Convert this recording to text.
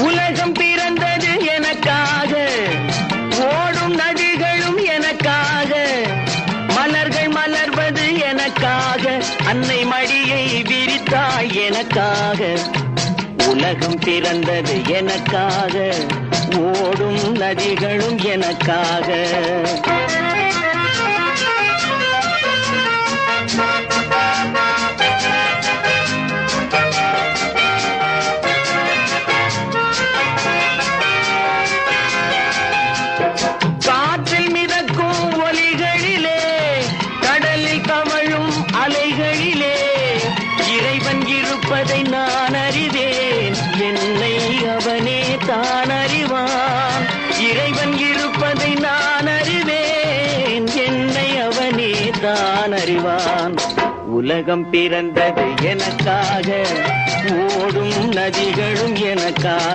உலகம் பிறந்தது எனக்காக, ஓடும் நதிகளும் எனக்காக, மலர்கள் மலர்வது எனக்காக, அன்னை மடியை விரித்தாய் எனக்காக. உலகம் பிறந்தது எனக்காக, ஓடும் நதிகளும் எனக்காக. காற்றில் மிதக்கும் ஒலிகளிலே, கடலில் கமழும் அலைகளிலே, இறைவன் இருப்பதை நான் அறிவேன், என்னை அவனே தான் அறிவான். இறைவன் இருப்பதை நான் அறிவேன், என்னை அவனே தான் அறிவான். உலகம் பிறந்தது எனக்காக, ஓடும் நதிகளும் எனக்காக.